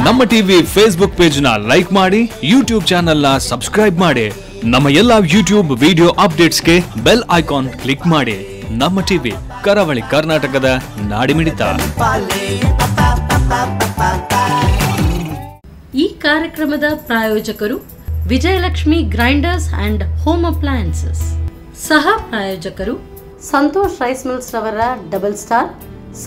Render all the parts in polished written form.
ನಮ್ಮ TV Facebook page ನ like ಮಾಡಿ, ಯೂಟ್ಯೂಬ್ ಚಾನೆಲ್ ನ ಸಬ್ಸ್ಕ್ರೈಬ್ ಮಾಡಿ. ನಮ್ಮ ಎಲ್ಲಾ ಯೂಟ್ಯೂಬ್ ವಿಡಿಯೋ ಅಪ್ಡೇಟ್ಸ್ಗೆ ಬೆಲ್ ಐಕಾನ್ ಕ್ಲಿಕ್ ಮಾಡಿ. ನಮ್ಮ ಟಿವಿ ಕರಾವಳಿ ಕರ್ನಾಟಕದ ನಾಡಿಮಿಡಿತ. ಈ ಕಾರ್ಯಕ್ರಮದ ಪ್ರಾಯೋಜಕರು Vijayalakshmi grinders and home appliances. ಸಹ ಪ್ರಾಯೋಜಕರು ಸಂತೋಷ್ ರೈಸ್ ಮಿಲ್ಸ್ ರವರ ಡಬಲ್ ಸ್ಟಾರ್,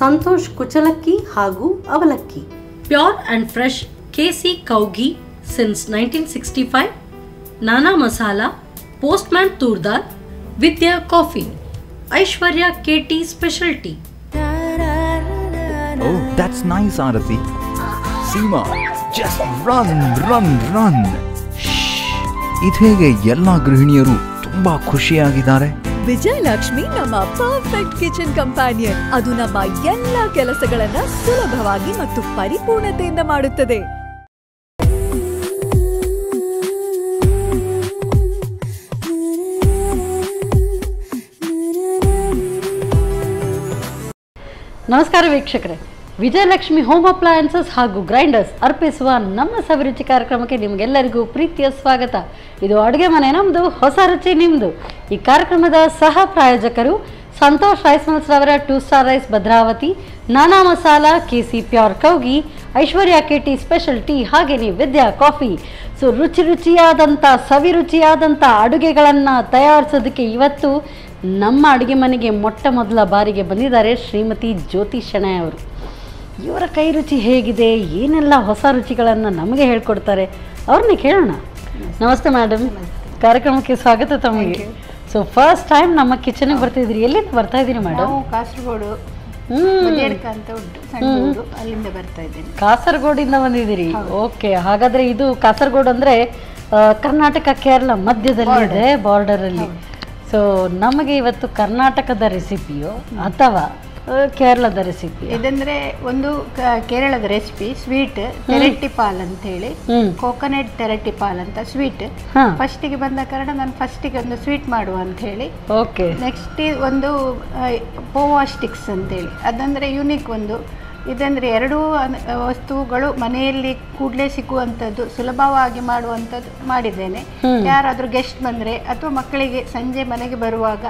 ಸಂತೋಷ್ ಕುಚಲಕ್ಕಿ ಹಾಗೂ ಅವಲಕ್ಕಿ. ಪ್ಯೂರ್ ಅಂಡ್ ಫ್ರೆಶ್ ಕೆಸಿ ಕೌಗಿ ಸಿನ್ಸ್ 1965, ನಾನಾ ಮಸಾಲಾ, ಪೋಸ್ಟ್ಮ್ಯಾನ್ ತೂರ್ದಾರ್, Vidya coffee, Aishwarya KT specialty. Oh, that's nice, Arati. Seema, just run. ಇದೀಗೆ ಎಲ್ಲ ಗೃಹಿಣಿಯರು ತುಂಬಾ ಖುಷಿಯಾಗಿದ್ದಾರೆ. ವಿಜಯಲಕ್ಷ್ಮಿ ನಮ್ಮ ಪರ್ಫೆಕ್ಟ್ ಕಿಚನ್ ಕಂಪ್ಯಾನಿಯನ್. ಅದು ನಮ್ಮ ಎಲ್ಲ ಕೆಲಸಗಳನ್ನ ಸುಲಭವಾಗಿ ಮತ್ತು ಪರಿಪೂರ್ಣತೆಯಿಂದ ಮಾಡುತ್ತದೆ. ನಮಸ್ಕಾರ ವೀಕ್ಷಕರೇ, ವಿಜಯಲಕ್ಷ್ಮಿ ಹೋಮ್ ಅಪ್ಲಯನ್ಸಸ್ ಹಾಗೂ ಗ್ರೈಂಡರ್ಸ್ ಅರ್ಪಿಸುವ ನಮ್ಮ ಸವಿರುಚಿ ಕಾರ್ಯಕ್ರಮಕ್ಕೆ ನಿಮಗೆಲ್ಲರಿಗೂ ಪ್ರೀತಿಯ ಸ್ವಾಗತ. ಇದು ಅಡುಗೆ ಮನೆ ನಮ್ಮದು, ಹೊಸ ರುಚಿ ನಿಮ್ಮದು. ಈ ಕಾರ್ಯಕ್ರಮದ ಸಹ ಪ್ರಾಯೋಜಕರು ಸಂತೋಷ್ ರೈಸ್ ಮಿಲ್ಸ್ ರವರ 2 ಸ್ಟಾರ್ ರೈಸ್ ಭದ್ರಾವತಿ, ನಾನಾ ಮಸಾಲಾ, ಕೆಸಿ ಪ್ಯೂರ್ ಕೌಗಿ, ಐಶ್ವರ್ಯ ಕೆಟಿ ಸ್ಪೆಷಲ್ ಟೀ, ಹಾಗೆಯೇ ವಿದ್ಯಾ ಕಾಫಿ. ಸೊ ರುಚಿಯಾದಂಥ ಸವಿರುಚಿಯಾದಂಥ ಅಡುಗೆಗಳನ್ನು ತಯಾರಿಸೋದಕ್ಕೆ ಇವತ್ತು ನಮ್ಮ ಅಡುಗೆ ಮನೆಗೆ ಮೊಟ್ಟ ಮೊದಲ ಬಾರಿಗೆ ಬಂದಿದ್ದಾರೆ ಶ್ರೀಮತಿ ಜ್ಯೋತಿ ಶೆಣೈ ಅವರು. ಇವರ ಕೈ ರುಚಿ ಹೇಗಿದೆ, ಏನೆಲ್ಲ ಹೊಸ ರುಚಿಗಳನ್ನು ನಮಗೆ ಹೇಳ್ಕೊಡ್ತಾರೆ, ಅವ್ರನ್ನೇ ಕೇಳೋಣ. ನಮಸ್ತೆ ಮೇಡಮ್, ಕಾರ್ಯಕ್ರಮಕ್ಕೆ ಸ್ವಾಗತ ತಮಗೆ. ಸೊ ಫಸ್ಟ್ ಟೈಮ್ ನಮ್ಮ ಕಿಚನ್ಗೆ ಬರ್ತಿದ್ರಿ. ಎಲ್ಲಿಂದ ಬರ್ತಾ ಇದ್ದೀರಿ ಮೇಡಮ್? ಕಾಸರಗೋಡು ಅಂತ ಉಂಟು, ಸಣ್ಣ ಊರು, ಅಲ್ಲಿಂದ ಬರ್ತಾ ಇದ್ದೀನಿ. ಕಾಸರಗೋಡಿಂದ ಬಂದಿದ್ದೀರಿ? ಓಕೆ. ಹಾಗಾದ್ರೆ ಇದು ಕಾಸರಗೋಡು ಅಂದ್ರೆ ಕರ್ನಾಟಕ ಕೇರಳ ಮಧ್ಯದಲ್ಲಿ ಇದೆ, ಬಾರ್ಡರ್ ಅಲ್ಲಿ. ಸೊ ನಮಗೆ ಇವತ್ತು ಕರ್ನಾಟಕದ ರೆಸಿಪಿಯೋ ಅಥವಾ ಕೇರಳದ ರೆಸಿಪಿ? ಇದಂದ್ರೆ ಒಂದು ಕೇರಳದ ರೆಸಿಪಿ, ಸ್ವೀಟ್ ತೆರಟ್ಟಿ ಪಾಲ್ ಅಂತ ಹೇಳಿ, ಕೋಕೋನಟ್ ತೆರಟ್ಟಿ ಪಾಲ್ ಅಂತ ಸ್ವೀಟ್. ಫಸ್ಟಿಗೆ ಬಂದ ಕಾರಣ ನಾನು ಫಸ್ಟಿಗೆ ಒಂದು ಸ್ವೀಟ್ ಮಾಡುವ ಅಂತ ಹೇಳಿ. ಓಕೆ. ನೆಕ್ಸ್ಟ್ ಒಂದು ಪೋವಾ ಸ್ಟಿಕ್ಸ್ ಅಂತ ಹೇಳಿ, ಅದಂದ್ರೆ ಯೂನಿಕ್ ಒಂದು. ಇದಂದ್ರೆ ಎರಡೂ ವಸ್ತುಗಳು ಮನೆಯಲ್ಲಿ ಕೂಡಲೇ ಸಿಗುವಂಥದ್ದು, ಸುಲಭವಾಗಿ ಮಾಡುವಂಥದ್ದು ಮಾಡಿದ್ದೇನೆ. ಯಾರಾದ್ರೂ ಗೆಸ್ಟ್ ಬಂದ್ರೆ ಅಥವಾ ಮಕ್ಕಳಿಗೆ ಸಂಜೆ ಮನೆಗೆ ಬರುವಾಗ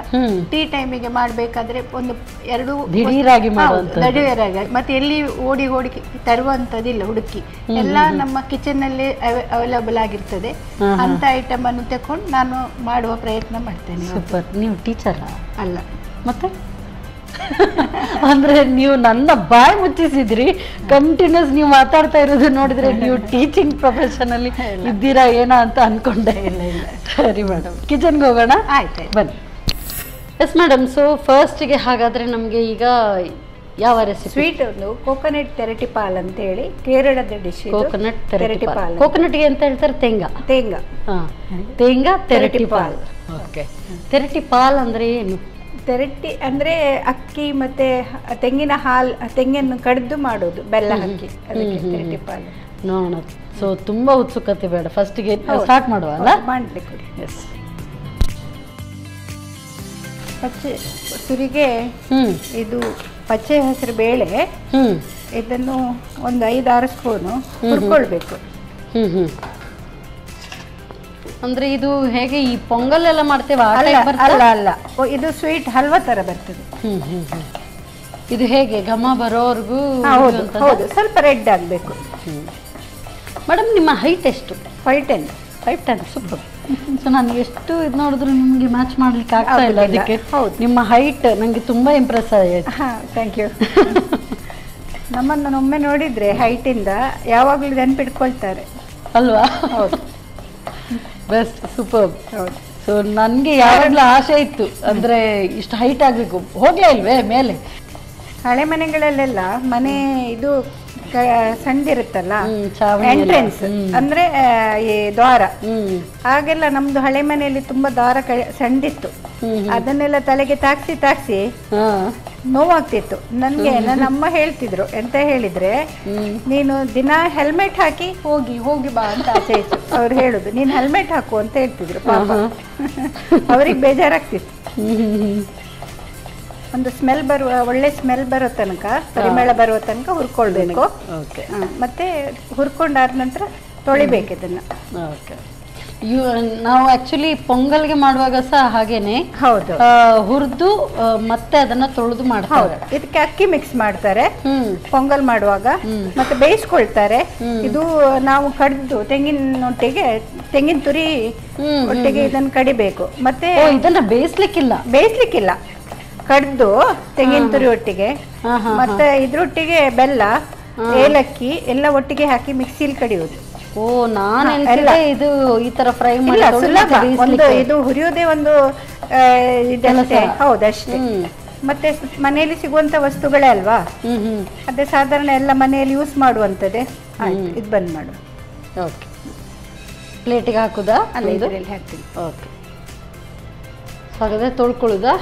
ಟೀ ಟೈಮಿಗೆ ಮಾಡಬೇಕಾದ್ರೆ ಒಂದು ಎರಡು ದಿಢೀರಾಗಿ ಮತ್ತೆ ಎಲ್ಲಿ ಓಡಿ ತರುವಂಥದ್ದಿಲ್ಲ, ಹುಡುಕಿ ಎಲ್ಲ ನಮ್ಮ ಕಿಚನ್ ನಲ್ಲಿ ಅವೈಲಬಲ್ ಆಗಿರ್ತದೆ. ಅಂತ ಐಟಮ್ ಅನ್ನು ತಕೊಂಡು ನಾನು ಮಾಡುವ ಪ್ರಯತ್ನ ಮಾಡ್ತೇನೆ. ಸೂಪರ್. ನೀವು ಟೀಚರ್ ಅಲ್ಲ, ಮತ್ತೆ ಅಂದ್ರೆ ನೀವು ನನ್ನ ಬಾಯಿ ಮುಚ್ಚಿಸಿದ್ರಿ. ಕಂಟಿನ್ಯೂಸ್ ನೀವು ಮಾತಾಡ್ತಾ ಇರೋದು ನೋಡಿದ್ರೆ ನೀವು ಟೀಚಿಂಗ್ ಪ್ರೊಫೆಷನ್ ಅಲ್ಲಿ ಇದ್ದೀರಾ ಏನೋ ಅಂತ ಅನ್ಕೊಂಡೆ. ಇಲ್ಲ. ಸರಿ ಮೇಡಮ್, ಕಿಚನ್ಗೆ ಹೋಗೋಣ. ಆಯ್ತು, ಬನ್ನಿ. Yes madam. ಸೊ ಫಸ್ಟ್ಗೆ ಹಾಗಾದ್ರೆ ನಮಗೆ ಈಗ ಯಾವ ರೆಸಿಪಿ? ಸ್ವೀಟ್ ಒಂದು ಕೋಕೋನಟ್ ತೆರಟಿ ಪಾಲ್ ಅಂತ ಹೇಳಿ, ಕೇರಳದ ಡಿಶ್. ಕೋಕೋನಟ್ ತೆರಟಿ ಪಾಲ್. ಕೋಕೋನಟ್ಗೆ ಅಂತ ಹೇಳ್ತಾರೆ ತೇಂಗಾ ತೆರಟಿ ಪಾಲ್. ಓಕೆ. ತೆರಟಿ ಪಾಲ್ ಅಂದ್ರೆ ಏನು? ತೆರಟಿ ಅಂದ್ರೆ ಅಕ್ಕಿ ಮತ್ತೆ ತೆಂಗಿನ ಕಡ್ದು ಮಾಡೋದು, ಬೆಲ್ಲ ಹಾಕಿ, ಅದಕ್ಕೆ ತೆರಟಿ ಪಾಲ್. ನೋಡೋಣ. ಸೊ ತುಂಬಾ ಉತ್ಸುಕತೆ ಬೇಡ, ಫಸ್ಟ್ಗೆ ಸ್ಟಾರ್ಟ್ ಮಾಡುವ ಅಲ್ಲ? ಮಾಡ್ಲಿಕ್ಕೆ. ಎಸ್. ಪಚ್ಚೆ ಸುರಿಗೆ ಇದು ಪಚ್ಚೆ ಹೆಸರು ಬೇಳೆ, ಇದನ್ನು ಒಂದು 5-6 ಸ್ಪೂನು ಹುರ್ಕೊಳ್ಬೇಕು. ಅಂದ್ರೆ ಇದು ಹೇಗೆ ಈ ಪೊಂಗಲ್ ಎಲ್ಲ ಮಾಡ್ತೇವೆ? ಅಲ್ಲ, ಇದು ಸ್ವೀಟ್ ಹಲ್ವಾ ತರ ಬರ್ತದೆ. ಇದು ಹೇಗೆ ಘಮ ಬರೋವರೆಗೂ? ಹೌದು, ಸ್ವಲ್ಪ ರೆಡ್ ಆಗಬೇಕು. ಮೇಡಮ್, ನಿಮ್ಮ ಹೈಟ್ ಎಷ್ಟು? 5'10". ಸೂಪರ್. ಸೊ ನಾನು ಎಷ್ಟು ಇದು ನೋಡಿದ್ರು ನಿಮಗೆ ಮ್ಯಾಚ್ ಮಾಡ್ಲಿಕ್ಕೆ ಆಗ್ತಾ ಇಲ್ಲ. ಅದಕ್ಕೆ ನಿಮ್ಮ ಹೈಟ್ ನನಗೆ ತುಂಬಾ ಇಂಪ್ರೆಸ್ ಆಯ್ತು. Thank you. ನಮ್ಮನ್ನು ಒಮ್ಮೆ ನೋಡಿದ್ರೆ ಹೈಟಿಂದ ಯಾವಾಗಲೂ ನೆನ್ಪಿಟ್ಕೊಳ್ತಾರೆ ಅಲ್ವಾ? ಹೌದು. Best, super. ಸೊ ನನಗೆ ಯಾವಾಗಲೂ ಆಸೆ ಇತ್ತು, ಅಂದ್ರೆ ಇಷ್ಟು ಹೈಟ್ ಆಗಬೇಕು. ಹೋಗ್ಲೇ ಇಲ್ವೇ ಮೇಲೆ? ಹಳೆ ಮನೆಗಳಲ್ಲೆಲ್ಲ ಮನೆ ಇದು ಸಣ್ಣದಿರುತ್ತಲ್ಲ, ಎಂಟ್ರೆನ್ಸ್ ಅಂದ್ರೆ ಈ ದ್ವಾರ, ಹಾಗೆಲ್ಲ ನಮ್ದು ಹಳೆ ಮನೆಯಲ್ಲಿ ತುಂಬಾ ದ್ವಾರ ಸಣ್ಣದಿತ್ತು. ಅದನ್ನೆಲ್ಲ ತಲೆಗೆ ತಾಕ್ಸಿ ನೋವಾಗ್ತಿತ್ತು ನನಗೆ. ನನ್ನ ಅಮ್ಮ ಹೇಳ್ತಿದ್ರು, ಎಂತ ಹೇಳಿದ್ರೆ, ನೀನು ದಿನ ಹೆಲ್ಮೆಟ್ ಹಾಕಿ ಹೋಗಿ ಬಾ ಅಂತ ಆಚೆ ಇತ್ತು. ಅವ್ರು ಹೇಳುದು, ನೀನು ಹೆಲ್ಮೆಟ್ ಹಾಕು ಅಂತ ಹೇಳ್ತಿದ್ರು. ಪಾಪ ಅವ್ರಿಗೆ ಬೇಜಾರಾಗ್ತಿತ್ತು. ಒಂದು ಸ್ಮೆಲ್ ಬರುವ ಒಳ್ಳೆ ಸ್ಮೆಲ್ ಬರೋ ತನಕ, ಪರಿಮಳ ಬರುವ ತನಕ ಹುರ್ಕೊಳ್ಬೇಕು. ಓಕೆ. ಮತ್ತೆ ಹುರ್ಕೊಂಡಾದ ನಂತರ ತೊಳಿಬೇಕು ಇದನ್ನು. ಓಕೆ. ನಾವು ಆಕ್ಚುಲಿ ಪೊಂಗಲ್ಗೆ ಮಾಡುವಾಗ ಸಹ ಹಾಗೇನೆ ಹೌದು, ಹುರಿದು ಮತ್ತೆ ಅದನ್ನ ತೊಳೆದು ಮಾಡ್ತಾರೆ. ಇದಕ್ಕೆ ಅಕ್ಕಿ ಮಿಕ್ಸ್ ಮಾಡ್ತಾರೆ ಪೊಂಗಲ್ ಮಾಡುವಾಗ, ಮತ್ತೆ ಬೇಯಿಸ್ಕೊಳ್ತಾರೆ. ಇದು ನಾವು ಕಡ್ದು ತೆಂಗಿನ ತುರಿ ಒಟ್ಟಿಗೆ ಇದನ್ನು ಕಡಿಬೇಕು. ಮತ್ತೆ ಇದನ್ನ ಬೇಯಿಸ್ಲಿಕ್ಕಿಲ್ಲ, ಕಡ್ದು ತೆಂಗಿನ ತುರಿ ಒಟ್ಟಿಗೆ, ಮತ್ತೆ ಇದ್ರೊಟ್ಟಿಗೆ ಬೆಲ್ಲ, ಏಲಕ್ಕಿ ಎಲ್ಲ ಒಟ್ಟಿಗೆ ಹಾಕಿ ಮಿಕ್ಸಿಲಿ ಕಡಿಯೋದು. ಓ, ನಾನು ಇದು ಈ ತರ ಫ್ರೈ ಮಾಡಿ ಇದು ಹುರಿಯೋದೇ ಒಂದು ಇದಷ್ಟೇ. ಹೌದಷ್ಟೇ. ಮತ್ತೆ ಮನೆಯಲ್ಲಿ ಸಿಗುವಂತ ವಸ್ತುಗಳೇ ಅಲ್ವಾ, ಅದೇ ಸಾಧಾರಣ ಎಲ್ಲ ಮನೆಯಲ್ಲಿ ಯೂಸ್ ಮಾಡುವಂತದ್ದೇ. ಇದು ಬಂದ್ ಮಾಡು. ಓಕೆ. ಪ್ಲೇಟಿಗೆ ಹಾಕುದಾ? ಅಲ್ಲ, ಇದರಲ್ಲಿ ಹಾಕ್ತೀನಿ. ಓಕೆ. ಹಾಗಾದ್ರೆ ತೊಳ್ಕೊಳ್ಳುದಾ?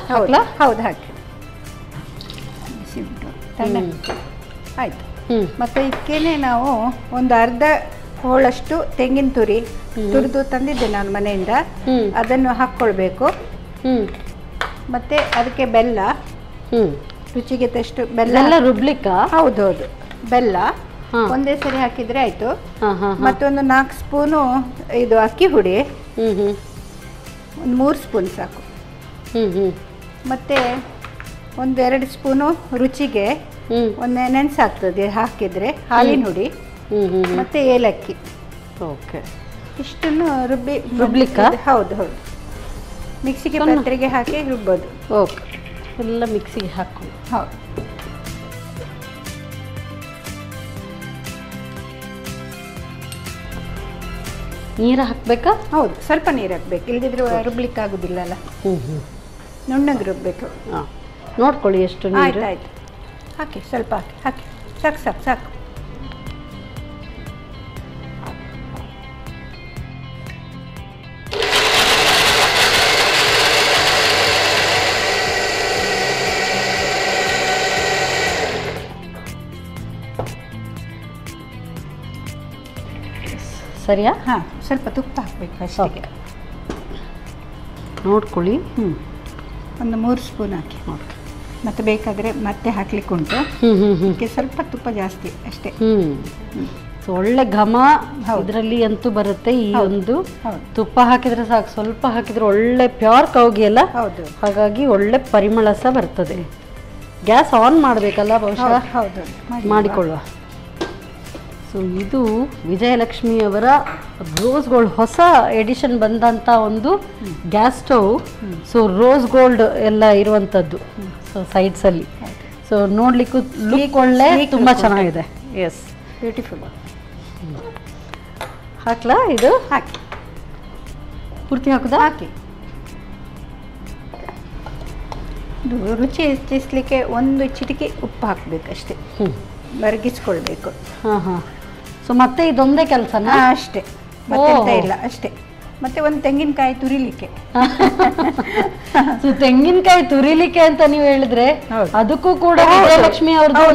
ಹೌದು, ಹಾಕಿ ಆಯ್ತು. ಮತ್ತೆ ಇದಕ್ಕೇನೆ ನಾವು ಒಂದು ಅರ್ಧ ಹೋಳಷ್ಟು ತೆಂಗಿನ ತುರಿ ತುರಿದು ತಂದಿದ್ದೆ ನಾನು ಮನೆಯಿಂದ, ಅದನ್ನು ಹಾಕ್ಕೊಳ್ಬೇಕು. ಮತ್ತೆ ಅದಕ್ಕೆ ಬೆಲ್ಲ, ರುಚಿಗೆ ತಷ್ಟು ಬೆಲ್ಲ ರುಬ್ಲಿಕ್ಕ. ಹೌದೌದು, ಬೆಲ್ಲ ಒಂದೇ ಸರಿ ಹಾಕಿದ್ರೆ ಆಯ್ತು. ಮತ್ತೊಂದು 4 ಸ್ಪೂನು ಇದು ಅಕ್ಕಿ ಹುಡಿ, ಒಂದು 3 ಸ್ಪೂನ್ ಸಾಕು. ಮತ್ತೆ ಒಂದು 2 ಸ್ಪೂನು ರುಚಿಗೆ ಒಂದು ನೆನೆಸಾಗ್ತದೆ ಹಾಕಿದ್ರೆ, ಹಾಲಿನ ಹುಡಿ, ಮತ್ತೆ ಏಲಕ್ಕಿ. ಓಕೆ. ಇಷ್ಟನ್ನು ರುಬ್ಲಿಕ್ಕ? ಹೌದು, ಮಿಕ್ಸಿಗೆ ಪಾತ್ರೆಗೆ ಹಾಕಿ ರುಬ್ಬೋದು. ಓಕೆ. ಎಲ್ಲ ಮಿಕ್ಸಿಗೆ ಹಾಕೊಂಡು. ಹೌದು. ನೀರು ಹಾಕ್ಬೇಕಾ? ಹೌದು, ಸ್ವಲ್ಪ ನೀರು ಹಾಕ್ಬೇಕು, ಇಲ್ಲದಿದ್ರೆ ರುಬ್ಲಿಕ್ಕೆ ಆಗುದಿಲ್ಲ ಅಲ್ಲ. ನುಣ್ಣಗೆ ರುಬ್ಬೇಕು. ನೋಡ್ಕೊಳ್ಳಿ ಎಷ್ಟು ನೀರು. ಆಯ್ತು, ಹಾಕಿ, ಸ್ವಲ್ಪ ಹಾಕಿ, ಸಾಕು. ಸರಿಯಾ? ಸ್ವಲ್ಪ ತುಪ್ಪ ಹಾಕ್ಬೇಕು ಫಸ್ಟಿಗೆ. ನೋಡ್ಕೊಳ್ಳಿ. ಒಂದು 3 ಸ್ಪೂನ್ ಹಾಕಿ. ಮತ್ತೆ ಬೇಕಾದರೆ ಮತ್ತೆ ಹಾಕ್ಲಿಕ್ಕೆ ಉಂಟು. ಅದಕ್ಕೆ ಸ್ವಲ್ಪ ತುಪ್ಪ ಜಾಸ್ತಿ ಅಷ್ಟೇ. ಒಳ್ಳೆ ಘಮ ಇದರಲ್ಲಿ ಅಂತೂ ಬರುತ್ತೆ. ಈ ಒಂದು ತುಪ್ಪ ಹಾಕಿದ್ರೆ ಸಾಕು, ಸ್ವಲ್ಪ ಹಾಕಿದ್ರೆ ಒಳ್ಳೆ ಪ್ಯೂರ್ ಕೌಗಿ ಅಲ್ಲ. ಹಾಗಾಗಿ ಒಳ್ಳೆ ಪರಿಮಳ ಸಹ ಬರ್ತದೆ. ಗ್ಯಾಸ್ ಆನ್ ಮಾಡಬೇಕಲ್ಲ ಬಹುಶಃ. ಹೌದು, ಮಾಡಿಕೊಳ್ಳುವ. ಸೊ ಇದು ವಿಜಯಲಕ್ಷ್ಮಿಯವರ ರೋಸ್ ಗೋಲ್ಡ್ ಹೊಸ ಎಡಿಷನ್ ಬಂದಂಥ ಒಂದು gas stove. So rose gold ಎಲ್ಲ ಇರುವಂಥದ್ದು. ಸೊ ಸೈಡ್ಸಲ್ಲಿ. ಸೊ ನೋಡ್ಲಿಕ್ಕೂ ಲುಕ್ ಒಳ್ಳೆ, ತುಂಬ ಚೆನ್ನಾಗಿದೆ. Yes, beautiful. ಹಾಕ್ಲಾ? ಇದು ಹಾಕಿ, ಪೂರ್ತಿ ಹಾಕುದಾ? ಹಾಕಿ. ಇದು ರುಚಿ ಹೆಚ್ಚಿಸ್ಲಿಕ್ಕೆ ಒಂದು ಚಿಟಿಕೆ ಉಪ್ಪು ಹಾಕಬೇಕಷ್ಟೇ. ಮರಗಿಸ್ಕೊಳ್ಬೇಕು. ಸೊ ಮತ್ತೆ ಇದೊಂದೇ ಕೆಲಸನಾ? ಅಷ್ಟೇ, ಮತ್ತೆ ಇಲ್ಲ, ಅಷ್ಟೇ. ಮತ್ತೆ ಒಂದು ತೆಂಗಿನಕಾಯಿ ತುರಿಲಿಕ್ಕೆ. ಸೊ ತೆಂಗಿನಕಾಯಿ ತುರಿಲಿಕ್ಕೆ ಅಂತ ನೀವು ಹೇಳಿದ್ರೆ ಅದಕ್ಕೂ ಕೂಡ ವಿಜಯಲಕ್ಷ್ಮಿ ಅವ್ರದ್ದು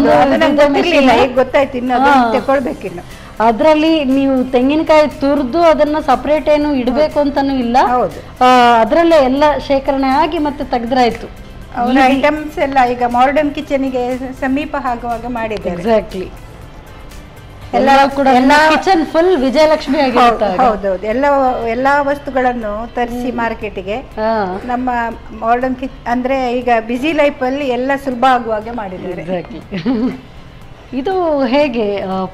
ಗೊತ್ತಾಯ್ತು. ಇನ್ನು ತಗೊಳ್ಬೇಕಿನ್ನು. ಅದ್ರಲ್ಲಿ ನೀವು ತೆಂಗಿನಕಾಯಿ ತುರಿದು ಅದನ್ನ ಸಪರೇಟ್ ಏನು ಇಡಬೇಕು ಅಂತಾನು ಇಲ್ಲ. ಅದ್ರಲ್ಲೇ ಎಲ್ಲ ಶೇಖರಣೆ ಆಗಿ ಮತ್ತೆ ತೆಗೆದ್ರಾಯ್ತು. ಅವರ ಐಟಮ್ಸ್ ಎಲ್ಲ ಈಗ ಮಾಡರ್ನ್ ಕಿಚನ್ಗೆ ಸಮೀಪ ಆಗುವಾಗ ಮಾಡಿದ್ದಾರೆ. ಎಕ್ಸಾಕ್ಟ್ಲಿ. ಎಲ್ಲ ಕೂಡ ಕಿಚನ್ ಫುಲ್ ವಿಜಯಲಕ್ಷ್ಮಿ ಆಗಿರುತ್ತೆ. ಹೌದೌದು. ಎಲ್ಲ ವಸ್ತುಗಳನ್ನು ತರಿಸಿ ಮಾರ್ಕೆಟಿಗೆ ನಮ್ಮ ಮಾಡರ್ನ್ ಅಂದ್ರೆ ಈಗ ಬಿಸಿ ಲೈಫ್ ಅಲ್ಲಿ ಎಲ್ಲ ಸುಲಭ ಆಗುವಾಗ ಮಾಡಿದ್ದಾರೆ. ಎಕ್ಸಾಕ್ಟ್ಲಿ. ಇದು ಹೇಗೆ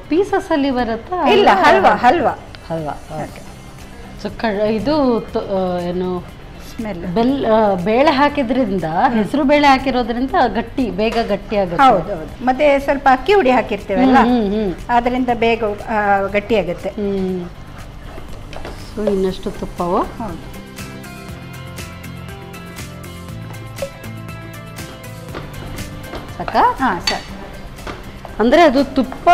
ಪೀಸಸ್ ಅಲ್ಲಿ ಬರುತ್ತಾ? ಇಲ್ಲ, ಹಲ್ವಾ. ಸೊ ಇದು ಏನು ಸ್ಮೆಲ್ ಬೇಳೆ ಹಾಕಿದ್ರಿಂದ, ಹೆಸರು ಬೇಳೆ ಹಾಕಿರೋದ್ರಿಂದ ಬೇಗ ಗಟ್ಟಿ ಆಗುತ್ತೆ. ಹೌದೌದು. ಮತ್ತೆ ಸ್ವಲ್ಪ ಅಕ್ಕಿ ಹುಡಿ ಹಾಕಿರ್ತೇವಲ್ಲ, ಅದರಿಂದ ಬೇಗ ಗಟ್ಟಿ ಆಗುತ್ತೆ. ಸೊ ಇನ್ನಷ್ಟು ತುಪ್ಪವು. ಹೌದು. ಸಾಕಾ? ಸಾಕು. ಅಂದ್ರೆ ಅದು ತುಪ್ಪ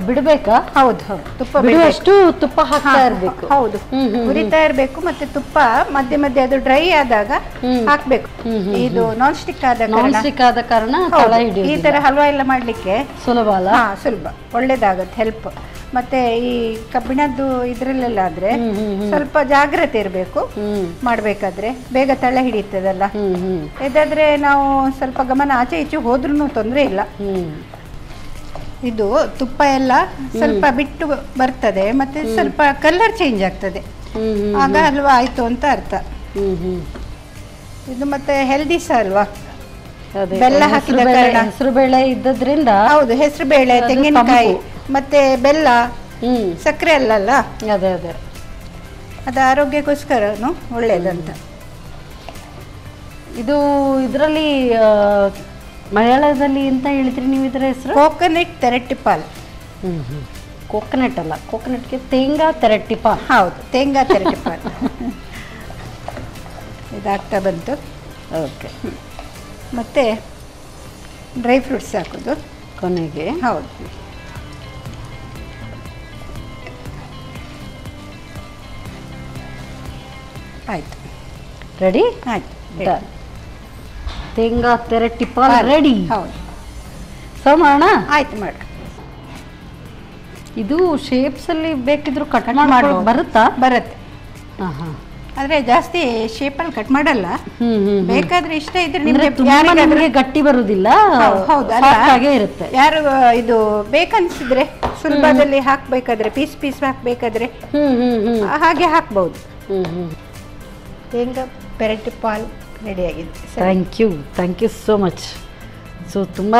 ಬಿಡ್ಬೇಕಾ? ಹೌದು, ತುಪ್ಪ ಬಿಡುವಷ್ಟು ತುಪ್ಪ ಹಾಕ್ತಾ ಇರ್ಬೇಕು. ಹೌದು, ಹುರಿತಾ ಇರ್ಬೇಕು. ಮತ್ತೆ ತುಪ್ಪ ಮಧ್ಯೆ ಮಧ್ಯೆ ಅದು ಡ್ರೈ ಆದಾಗ ಹಾಕ್ಬೇಕು. ಇದು ನಾನ್ ಸ್ಟಿಕ್ ಆದ ಕಾರಣ ಈ ತರ ಹಲ್ವಾ ಎಲ್ಲ ಮಾಡ್ಲಿಕ್ಕೆ ಸುಲಭ ಅಲ್ಲ? ಸುಲಭ, ಒಳ್ಳೇದಾಗತ್ತೆ, ಹೆಲ್ಪ್. ಮತ್ತೆ ಈ ಕಬ್ಬಿಣದ್ದು ಇದ್ರಲ್ಲೆಲ್ಲ ಆದ್ರೆ ಸ್ವಲ್ಪ ಜಾಗ್ರತೆ ಇರಬೇಕು ಮಾಡ್ಬೇಕಾದ್ರೆ, ಬೇಗ ತಳ ಹಿಡಿತದಲ್ಲ. ಇದಾದ್ರೆ ನಾವು ಸ್ವಲ್ಪ ಗಮನ ಆಚೆ ಈಚೆ ಹೋದ್ರೂ ತೊಂದರೆ ಇಲ್ಲ. ಇದು ತುಪ್ಪ ಎಲ್ಲ ಸ್ವಲ್ಪ ಬಿಟ್ಟು ಬರ್ತದೆ, ಮತ್ತೆ ಸ್ವಲ್ಪ ಕಲರ್ ಚೇಂಜ್ ಆಗ್ತದೆ, ಆಗ ಹಲ್ವಾ ಆಯ್ತು ಅಂತ ಅರ್ಥ. ಇದು ಮತ್ತೆ ಹೆಲ್ದಿ ಸಹ ಅಲ್ವಾ, ಬೆಲ್ಲ ಹಾಕಿದ ಕಾರಣ. ಹೆಸರು ಬೇಳೆ ಇದ್ದದ್ರಿಂದ. ಹೌದು, ಹೆಸರು ಬೇಳೆ, ತೆಂಗಿನಕಾಯಿ ಮತ್ತೆ ಬೆಲ್ಲ, ಸಕ್ಕರೆ ಅಲ್ಲಲ್ಲ. ಅದೇ ಅದೇ, ಅದು ಆರೋಗ್ಯಕ್ಕೋಸ್ಕರನು ಒಳ್ಳೇದಂತ. ಇದು ಇದರಲ್ಲಿ ಮಲಯಾಳದಲ್ಲಿ ಅಂತ ಹೇಳಿದ್ರಿ ನೀವು ಇದರ ಹೆಸರು? ಕೋಕೋನಟ್ ತೆರಟ್ಟಿಪಾಲ್. ಕೋಕೋನಟ್ ಅಲ್ಲ, ಕೋಕೋನಟ್ಗೆ ತೇಂಗಾ ತೆರಟ್ಟಿಪಾಲ್. ಹೌದು, ತೇಂಗಾ ತೆರಟ್ಟಿಪಾಲ್. ಇದಾಗ್ತಾ ಬಂತು. ಓಕೆ, ಮತ್ತೆ ಡ್ರೈ ಫ್ರೂಟ್ಸ್ ಹಾಕೋದು ಕೊನೆಗೆ. ಹೌದು, ಆಯ್ತು, ರೆಡಿ. ಆಯ್ತು, ತೇಂಗಾ ತೆರಟ್ಟಿಪಾಲ್ ರೆಡಿ. ಹೌದು, ಸರ್ವ್ ಮಾಡೋಣ. ಆಯ್ತು, ಮಾಡಿ. ಇದು ಶೇಪ್ಸ್ ಅಲ್ಲಿ ಬೇಕಿದ್ರು ಕಟ್ ಮಾಡ್ಬೋದು, ಬರುತ್ತಾ? ಬರುತ್ತೆ, ಹಾಂ. ಆದ್ರೆ ಜಾಸ್ತಿ ಶೇಪಲ್ಲಿ ಕಟ್ ಮಾಡಲ್ಲ. ಬೇಕಾದ್ರೆ ಇಷ್ಟ ಇದ್ರೆ ನಿಮಗೆ ಗಟ್ಟಿ ಬರುವುದಿಲ್ಲ. ಹೌದು, ಹಾಗೆ ಇರುತ್ತೆ. ಯಾರು ಇದು ಬೇಕನ್ಸಿದ್ರೆ ಸುಲಭದಲ್ಲಿ ಹಾಕ್ಬೇಕಾದ್ರೆ, ಪೀಸ್ ಪೀಸ್ ಹಾಕ್ಬೇಕಾದ್ರೆ ಹಾಗೆ ಹಾಕ್ಬಹುದು. ತೇಂಗಾ ತೆರಟ್ಟಿಪಾಲ್ ರೆಡಿಯಾಗಿದೆ. Thank you so much. So ತುಂಬ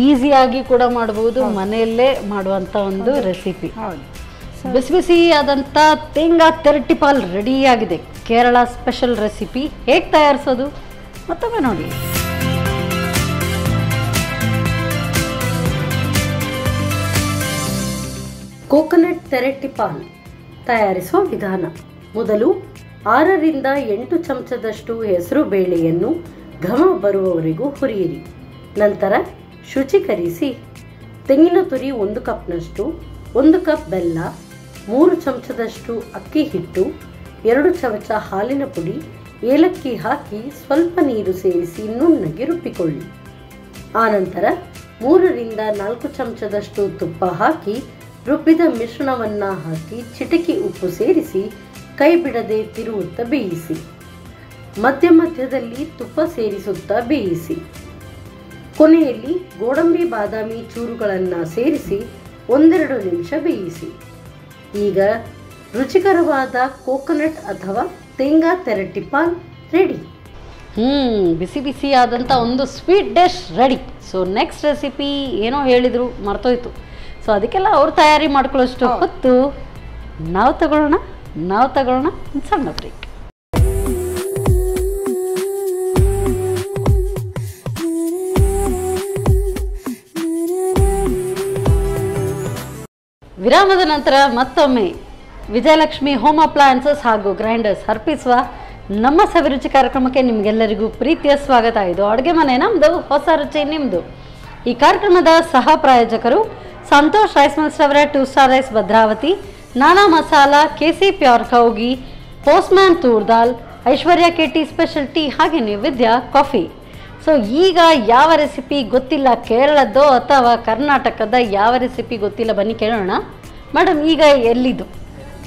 ಈಸಿಯಾಗಿ ಕೂಡ ಮಾಡ್ಬೋದು, ಮನೆಯಲ್ಲೇ ಮಾಡುವಂಥ ಒಂದು ರೆಸಿಪಿ. ಹೌದು, ಬಿಸಿ ಬಿಸಿ ಆದಂಥ ತೇಂಗಾ ತೆರಟ್ಟಿಪಾಲ್ ರೆಡಿಯಾಗಿದೆ. Kerala special recipe. ಹೇಗೆ ತಯಾರಿಸೋದು ಮತ್ತೊಮ್ಮೆ ನೋಡಿ. ಕೋಕೋನಟ್ ತೆರಟ್ಟಿಪಾಲ್ ತಯಾರಿಸುವ ವಿಧಾನ. ಮೊದಲು 6 ರಿಂದ 8 ಚಮಚದಷ್ಟು ಹೆಸರು ಬೇಳೆಯನ್ನು ಘಮ ಬರುವವರೆಗೂ ಹುರಿಯಿರಿ. ನಂತರ ಶುಚೀಕರಿಸಿ ತೆಂಗಿನ ತುರಿ 1 ಕಪ್ನಷ್ಟು, 1 ಕಪ್ ಬೆಲ್ಲ, 3 ಚಮಚದಷ್ಟು ಅಕ್ಕಿ ಹಿಟ್ಟು, 2 ಚಮಚ ಹಾಲಿನ ಪುಡಿ, ಏಲಕ್ಕಿ ಹಾಕಿ ಸ್ವಲ್ಪ ನೀರು ಸೇರಿಸಿ ನುಣ್ಣಗೆ ರುಬ್ಬಿಕೊಳ್ಳಿ. ಆನಂತರ 3 ರಿಂದ 4 ಚಮಚದಷ್ಟು ತುಪ್ಪ ಹಾಕಿ ರುಬ್ಬಿದ ಮಿಶ್ರಣವನ್ನು ಹಾಕಿ ಚಿಟಿಕೆ ಉಪ್ಪು ಸೇರಿಸಿ ಕೈ ಬಿಡದೆ ತಿರುವುತ್ತಾ ಬೇಯಿಸಿ. ಮಧ್ಯ ಮಧ್ಯದಲ್ಲಿ ತುಪ್ಪ ಸೇರಿಸುತ್ತಾ ಬೇಯಿಸಿ. ಕೊನೆಯಲ್ಲಿ ಗೋಡಂಬಿ ಬಾದಾಮಿ ಚೂರುಗಳನ್ನು ಸೇರಿಸಿ 1-2 ನಿಮಿಷ ಬೇಯಿಸಿ. ಈಗ ರುಚಿಕರವಾದ ಕೋಕೋನಟ್ ಅಥವಾ ತೇಂಗಾ ತೆರಟ್ಟಿಪಾಲ್ ರೆಡಿ. ಬಿಸಿ ಬಿಸಿ ಆದಂಥ ಒಂದು sweet dish ready. So next recipe ಏನೋ ಹೇಳಿದರು, ಮರ್ತೋಯ್ತು. ಸೊ ಅದಕ್ಕೆಲ್ಲ ಅವ್ರು ತಯಾರಿ ಮಾಡ್ಕೊಳ್ಳೋಷ್ಟು ಹೊತ್ತು ನಾವು ತಗೊಳ್ಳೋಣ ಒಂದು ಸಣ್ಣ ಬ್ರೇಕ್. ವಿರಾಮದ ನಂತರ ಮತ್ತೊಮ್ಮೆ ವಿಜಯಲಕ್ಷ್ಮಿ ಹೋಮ್ ಅಪ್ಲಯನ್ಸಸ್ ಹಾಗೂ ಗ್ರೈಂಡರ್ಸ್ ಅರ್ಪಿಸುವ ನಮ್ಮ ಸವಿರುಚಿ ಕಾರ್ಯಕ್ರಮಕ್ಕೆ ನಿಮಗೆಲ್ಲರಿಗೂ ಪ್ರೀತಿಯ ಸ್ವಾಗತ. ಇದು ಅಡುಗೆ ಮನೆ ನಮ್ಮದು, ಹೊಸ ರುಚಿ ನಿಮ್ಮದು. ಈ ಕಾರ್ಯಕ್ರಮದ ಸಹ ಪ್ರಾಯೋಜಕರು ಸಂತೋಷ್ ರೈಸ್ ಮಿಲ್ಸ್ ರವರ 2 ಸ್ಟಾರ್ ರೈಸ್ ಭದ್ರಾವತಿ, ನಾನಾ masala, KC pure ಕೌಗಿ, postman toor dal, ಐಶ್ವರ್ಯ ಕೆಟಿ ಸ್ಪೆಷಲ್ ಟೀ, ಹಾಗೆಯೇ ವಿದ್ಯಾ ಕಾಫಿ. ಸೊ ಈಗ ಯಾವ ರೆಸಿಪಿ ಗೊತ್ತಿಲ್ಲ, ಕೇರಳದ್ದು ಅಥವಾ ಕರ್ನಾಟಕದ ಯಾವ ರೆಸಿಪಿ ಗೊತ್ತಿಲ್ಲ, ಬನ್ನಿ ಕೇಳೋಣ. ಮೇಡಮ್, ಈಗ ಎಲ್ಲಿದ್ದು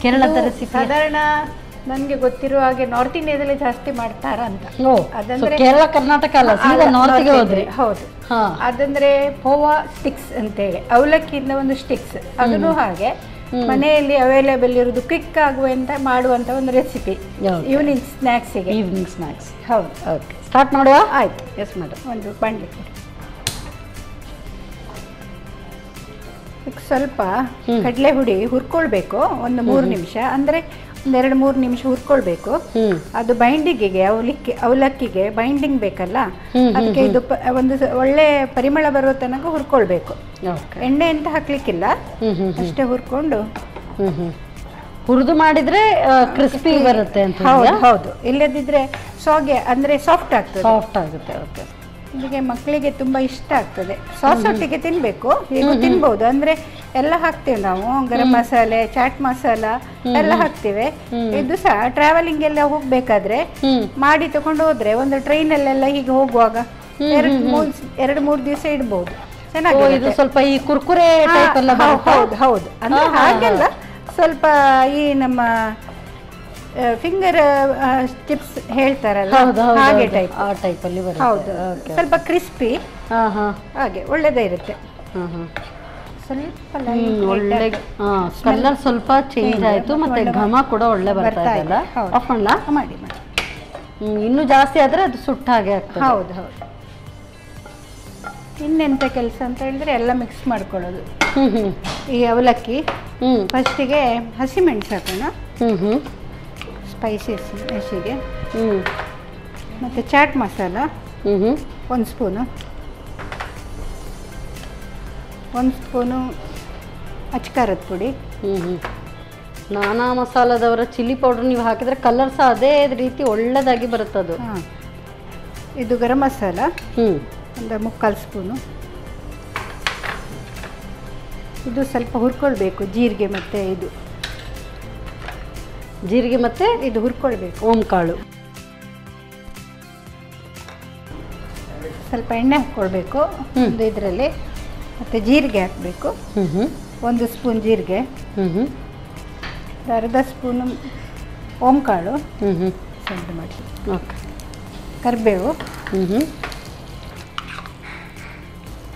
ಕೇರಳದ ರೆಸಿಪಿ? ಸಾಧಾರಣ ನನಗೆ ಗೊತ್ತಿರುವ ಹಾಗೆ ನಾರ್ತ್ ಇಂಡಿಯಾದಲ್ಲಿ ಜಾಸ್ತಿ ಮಾಡ್ತಾರ ಅಂತ. ಅದಂದ್ರೆ ಕೇರಳ ಕರ್ನಾಟಕ ಅಲ್ಲ, ಸೀದಾ ನಾರ್ತ್ಗೆ ಹೋದ್ರಿ. ಹೌದು, ಅದಂದ್ರೆ ಪೋವಾ ಸ್ಟಿಕ್ಸ್ ಅಂತೇಳಿ, ಅವಲಕ್ಕಿಯಿಂದ ಒಂದು ಸ್ಟಿಕ್ಸ್, ಅದನ್ನು ಹಾಗೆ ಮನೆಯಲ್ಲಿ ಅವೈಲೇಬಲ್ ಇರುವುದು, ಕ್ವಿಕ್ ಆಗುವಂತ ಮಾಡುವಂತ ಒಂದು ರೆಸಿಪಿ ಈವ್ನಿಂಗ್ ಸ್ನ್ಯಾಕ್ಸಿಗೆ. ಈವ್ನಿಂಗ್ ಸ್ನ್ಯಾಕ್ಸ್, ಹೌದು. ಓಕೆ, ಸ್ಟಾರ್ಟ್ ಮಾಡುವ. ಆಯ್ತು, ಎಸ್ ಮೇಡಮ್. ಒಂದು ಬಾಣಲೆ ಸ್ವಲ್ಪ ಕಡಲೆ ಹುಡಿ ಹುರ್ಕೊಳ್ಬೇಕು, ಒಂದು 3 ನಿಮಿಷ, ಅಂದ್ರೆ 2-3 ನಿಮಿಷ ಹುರ್ಕೊಳ್ಬೇಕು. ಅದು ಬೈಂಡಿಂಗಿಗೆ, ಅವಲಕ್ಕಿಗೆ ಬೈಂಡಿಂಗ್ ಬೇಕಲ್ಲ, ಅದಕ್ಕೆ ಇದು ಒಂದು ಒಳ್ಳೆ ಪರಿಮಳ ಬರೋ ತನಕ ಹುರ್ಕೊಳ್ಬೇಕು. ಎಣ್ಣೆ ಅಂತ ಹಾಕ್ಲಿಕ್ಕಿಲ್ಲ, ಅಷ್ಟೇ ಹುರ್ಕೊಂಡು. ಹುರಿದು ಮಾಡಿದ್ರೆ ಕ್ರಿಸ್ಪಿ ಬರುತ್ತೆ ಅಂತ. ಹೌದು, ಇಲ್ಲದಿದ್ರೆ ಸೋಗೆ ಅಂದ್ರೆ ಸಾಫ್ಟ್ ಆಗುತ್ತೆ. ಓಕೆ, ಇದಕ್ಕೆ ಮಕ್ಕಳಿಗೆ ತುಂಬಾ ಇಷ್ಟ ಆಗ್ತದೆ. ಸಾಸ್ ಒಟ್ಟಿಗೆ ತಿನ್ಬೇಕು, ಹೀಗೂ ತಿನ್ಬಹುದು. ಅಂದ್ರೆ ಎಲ್ಲ ಹಾಕ್ತೇವೆ ನಾವು, ಗರಂ ಮಸಾಲೆ, ಚಾಟ್ ಮಸಾಲ ಎಲ್ಲ ಹಾಕ್ತೇವೆ. ಇದು ಸಹ ಟ್ರಾವೆಲಿಂಗ್ ಎಲ್ಲ ಹೋಗ್ಬೇಕಾದ್ರೆ ಮಾಡಿ ತಕೊಂಡು ಹೋದ್ರೆ, ಒಂದು ಟ್ರೈನ್ ಅಲ್ಲೆಲ್ಲ ಹೀಗೆ ಹೋಗುವಾಗ 2-3 ದಿವಸ ಇಡ್ಬಹುದು. ಚೆನ್ನಾಗಿ ಇದು ಸ್ವಲ್ಪ ಈ ಕುರ್ಕುರೆ ಟೈಪ್ ಎಲ್ಲ ಬರುತ್ತೆ. ಹೌದು ಅಂದ್ರೆ ಹಾಗೆಲ್ಲ ಸ್ವಲ್ಪ ಈ ನಮ್ಮ ಫಿಂಗರ್ ಚಿಪ್ಸ್ ಹೇಳ್ತಾರಲ್ಲ ಹಾಗೆ ಟೈಪ್, ಆ ಟೈಪ್ ಅಲ್ಲಿ ಬರುತ್ತೆ. ಹೌದು, ಸ್ವಲ್ಪ ಕ್ರಿಸ್ಪಿ ಹಾಗೆ ಒಳ್ಳೆದೇ ಇರುತ್ತೆ. ಸ್ವಲ್ಪ ಒಳ್ಳೆ ಕಲರ್ ಸ್ವಲ್ಪ ಚೇಂಜ್ ಆಯ್ತು, ಮತ್ತೆ ಘಮ ಕೂಡ ಒಳ್ಳೆ ಬರ್ತಾ ಇದೆಲ್ಲ. ಆಫ್ ಮಾಡಲಾ? ಮಾಡಿ ಇನ್ನು ಜಾಸ್ತಿ ಆದ್ರೆ ಅದು ಸುಟ್ಟ ಹಾಗೆ ಆಗ್ತದೆ. ಹೌದು. ಇನ್ನೆಂತ ಕೆಲಸ ಅಂತ ಹೇಳಿದ್ರೆ ಎಲ್ಲ ಮಿಕ್ಸ್ ಮಾಡ್ಕೊಳ್ಳೋದು. ಈ ಅವಲಕ್ಕಿ ಫಸ್ಟಿಗೆ ಹಸಿಮೆಣಸು ಹಾಕೋಣ, ಸ್ಪೈಸಸ್ ಮೆಣಸಿಗೆ, ಮತ್ತು ಚಾಟ್ ಮಸಾಲ 1 ಸ್ಪೂನು, 1 ಸ್ಪೂನು ಅಚ್ಕಾರದ ಪುಡಿ. ನಾನಾ ಮಸಾಲದವರ ಚಿಲ್ಲಿ ಪೌಡರ್ ನೀವು ಹಾಕಿದ್ರೆ ಕಲರ್ ಸಹ ಅದೇ ರೀತಿ ಒಳ್ಳೆದಾಗಿ ಬರುತ್ತದು. ಇದು ಗರಂ ಮಸಾಲ ಒಂದು 3/4 ಸ್ಪೂನು. ಇದು ಸ್ವಲ್ಪ ಹುರ್ಕೊಳ್ಬೇಕು, ಜೀರಿಗೆ ಮತ್ತು ಇದು ಹುರ್ಕೊಳ್ಬೇಕು. ಓಂ ಕಾಳು ಸ್ವಲ್ಪ ಎಣ್ಣೆ ಹಾಕ್ಕೊಳ್ಬೇಕು ಒಂದು ಇದರಲ್ಲಿ, ಮತ್ತು ಜೀರಿಗೆ ಹಾಕಬೇಕು, 1 ಸ್ಪೂನ್ ಜೀರಿಗೆ, ಅರ್ಧ ಸ್ಪೂನು ಓಂ ಕಾಳು ಸಣ್ಣ ಮಾಡಿ, ಕರಿಬೇವು,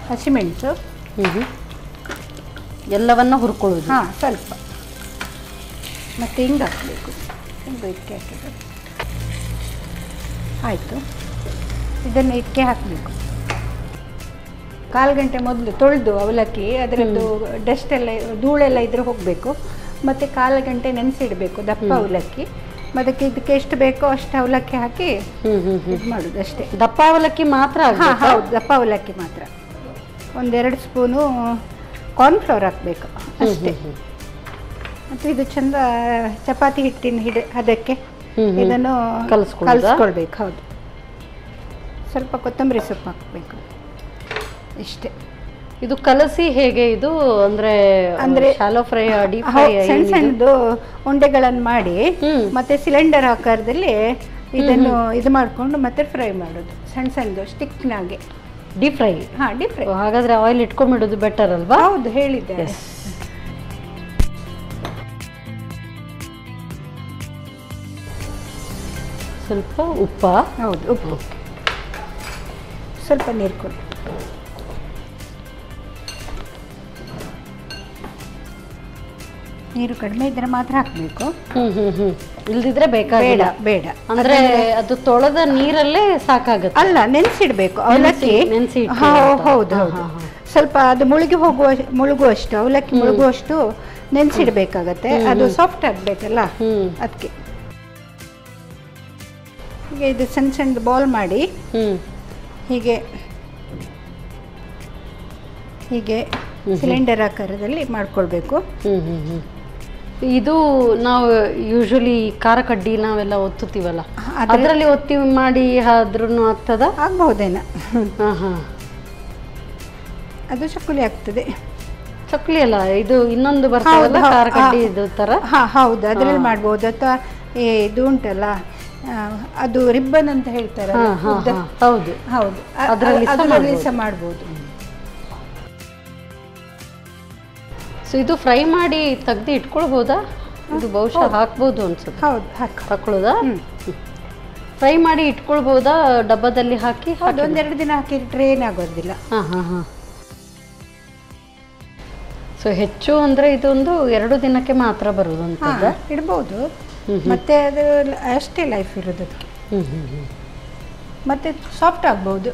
ಹಸಿಮೆಣಸು, ಎಲ್ಲವನ್ನ ಹುರ್ಕೊಳ್ಳೋದು. ಸ್ವಲ್ಪ, ಮತ್ತು ಹಿಂಗೆ ಹಾಕಬೇಕು. ಹಿಂಗೆ ಇದಕ್ಕೆ ಹಾಕಿದ್ರೆ ಆಯಿತು. ಇದನ್ನು ಇದಕ್ಕೆ ಹಾಕಬೇಕು. 1/4 ಗಂಟೆ ಮೊದಲು ತೊಳೆದು ಅವಲಕ್ಕಿ ಅದರದ್ದು ಡಸ್ಟ್ ಎಲ್ಲ ಧೂಳೆಲ್ಲ ಇದ್ರೆ ಹೋಗಬೇಕು. ಮತ್ತು 1/4 ಗಂಟೆ ನೆನೆಸಿಡಬೇಕು ದಪ್ಪ ಅವಲಕ್ಕಿ. ಅದಕ್ಕೆ ಇದಕ್ಕೆ ಎಷ್ಟು ಬೇಕೋ ಅಷ್ಟು ಅವಲಕ್ಕಿ ಹಾಕಿ ಇದು ಮಾಡೋದು ಅಷ್ಟೇ. ದಪ್ಪ ಅವಲಕ್ಕಿ ಮಾತ್ರ? ಹೌದು, ದಪ್ಪ ಅವಲಕ್ಕಿ ಮಾತ್ರ. 1-2 ಸ್ಪೂನು ಕಾರ್ನ್ಫ್ಲವರ್ ಹಾಕಬೇಕು ಅಷ್ಟೇ. ಮತ್ತು ಇದು ಚಂದ ಚಪಾತಿ ಹಿಟ್ಟಿನ ಅದಕ್ಕೆ ಇದನ್ನು ಕಲಿಸ್ಕೊಳ್ಬೇಕು. ಹೌದು, ಸ್ವಲ್ಪ ಕೊತ್ತಂಬರಿ ಸೊಪ್ಪು ಹಾಕಬೇಕು, ಇಷ್ಟೇ. ಇದು ಕಲಸಿ ಹೇಗೆ? ಇದು ಅಂದ್ರೆ ಶಾಲೋ ಫ್ರೈ, ಡೀಪ್ ಫ್ರೈ, ಸಣ್ಣ ಸಣ್ಣದು ಉಂಡೆಗಳನ್ನು ಮಾಡಿ ಮತ್ತೆ ಸಿಲಿಂಡರ್ ಆಕಾರದಲ್ಲಿ ಇದನ್ನು ಇದು ಮಾಡಿಕೊಂಡು ಮತ್ತೆ ಫ್ರೈ ಮಾಡೋದು, ಸಣ್ಣ ಸಣ್ಣದು ಸ್ಟಿಕ್ನಾಗೆ. Deep fry? Deep fry. ಹಾಗಾದ್ರೆ ಆಯಿಲ್ ಇಟ್ಕೊಂಡ್ಬಿಡೋದು ಬೆಟರ್ ಅಲ್ವಾ? ಹೌದು, ಹೇಳಿದ್ದೆ. ಸ್ವಲ್ಪ ಉಪ್ಪ? ಹೌದು, ಉಪ್ಪು, ಸ್ವಲ್ಪ ನೀರು ಕೊಡಿ. ನೀರು ಕಡಿಮೆ ಇದ್ರೆ ಮಾತ್ರ ಹಾಕಬೇಕು, ಇಲ್ದಿದ್ರೆ ಬೇಕಾಗಿಲ್ಲ. ಬೇಡ. ಅಂದ್ರೆ ಅದು ತೊಳೆದ ನೀರಲ್ಲೇ ಸಾಕಾಗುತ್ತೆ? ಅಲ್ಲ, ನೆನೆಸಿಡ್ಬೇಕು ಅವಲಕ್ಕಿ. ಹೌದು, ಸ್ವಲ್ಪ ಅದು ಮುಳುಗುವಷ್ಟು ಅವಲಕ್ಕಿ ಮುಳುಗುವಷ್ಟು ನೆನೆಸಿಡ್ಬೇಕಾಗತ್ತೆ. ಅದು ಸಾಫ್ಟ್ ಆಗಬೇಕಲ್ಲ, ಅದಕ್ಕೆ. ಹೀಗೆ ಇದು ಸಣ್ಣ ಸಣ್ಣ ಬಾಲ್ ಮಾಡಿ ಹೀಗೆ ಸಿಲಿಂಡರ್ ಆಕಾರದಲ್ಲಿ ಮಾಡ್ಕೊಳ್ಬೇಕು. ಇದು ನಾವು ಯೂಶಲಿ ಖಾರ ಕಡ್ಡಿ ನಾವೆಲ್ಲ ಒತ್ತುತ್ತೀವಲ್ಲ, ಅದರಲ್ಲಿ ಒತ್ತಿ ಮಾಡಿ ಆದ್ರೂ ಆಗ್ತದ? ಆಗ್ಬಹುದೇನ. ಅದು ಚಕ್ಕುಲಿ ಆಗ್ತದೆ. ಚಕ್ಕುಲಿ ಅಲ್ಲ, ಇದು ಇನ್ನೊಂದು ಬರ್ತದಲ್ಲ ಖಾರ ಕಡ್ಡಿ ಇದು ತರ? ಹೌದು, ಅದರಲ್ಲಿ ಮಾಡ್ಬೋದು. ಅಥವಾ ಇದು ಉಂಟಲ್ಲ, ಅದು ರಿಬ್ಬನ್ ಅಂತ ಹೇಳ್ತಾರೆ. ಹೌದು ಹೌದು, ಅದರಲ್ಲಿ ಸಹ ಮಾಡ್ಬೋದು. ಸೊ ಇದು ಫ್ರೈ ಮಾಡಿ ತೆಗ್ದು ಇಟ್ಕೊಳ್ಬೋದಾ? ಇದು ಬಹುಶಃ ಹಾಕ್ಬೋದು ಅನ್ಸುತ್ತೆ. ಹೌದು, ಹಾಕೊಳ್ಳೋದಾ? ಫ್ರೈ ಮಾಡಿ ಇಟ್ಕೊಳ್ಬೋದಾ ಡಬ್ಬದಲ್ಲಿ ಹಾಕಿ? ಹೌದು, 1-2 ದಿನ ಹಾಕಿಟ್ರೆ ಏನಾಗೋದಿಲ್ಲ. ಸೊ ಹೆಚ್ಚು ಅಂದ್ರೆ ಇದೊಂದು 2 ದಿನಕ್ಕೆ ಮಾತ್ರ ಬರುವುದು ಅಂತ ಇಡ್ಬೋದು. ಮತ್ತೆ ಅದು ಅಷ್ಟೇ ಲೈಫ್ ಇರೋದು ಅದಕ್ಕೆ. ಮತ್ತೆ ಸಾಫ್ಟ್ ಆಗ್ಬೋದು.